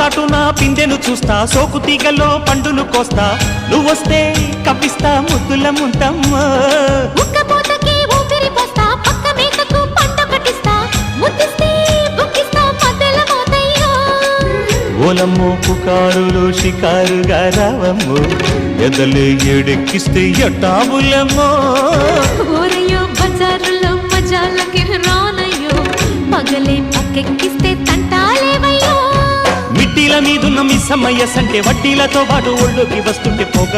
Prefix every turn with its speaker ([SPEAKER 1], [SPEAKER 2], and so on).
[SPEAKER 1] చాటున పిందెను చూస్తా, సోకు తీగల్లో పండును కోస్తా, నువ్వొస్తే కప్పిస్తా ముద్దుల ముంతమ్మ.
[SPEAKER 2] ఉక్కపోతకి ఊపిరి పోస్తా, పక్క మేకకు పంట కట్టిస్తా, ముద్దిస్తే బుక్కిస్తా మధ్యల మోతయ్యో.
[SPEAKER 1] ఓలమ్మో పుకారులు షికారుగా రావమ్మో, ఎదలే ఏడెక్కిస్తే ఎట్టాబులమ్మో.
[SPEAKER 2] ఊరయ్యో బజారులో మజాలకి రానయ్యో, పగలే పక్కెక్కిస్తే తంటాలేవయ్యో.
[SPEAKER 1] మిట్టిల మీదున్న మిస్సమ్మయ్య సంటే వడ్డీలతో పాటు ఒళ్ళోకి వస్తుంటే పోగ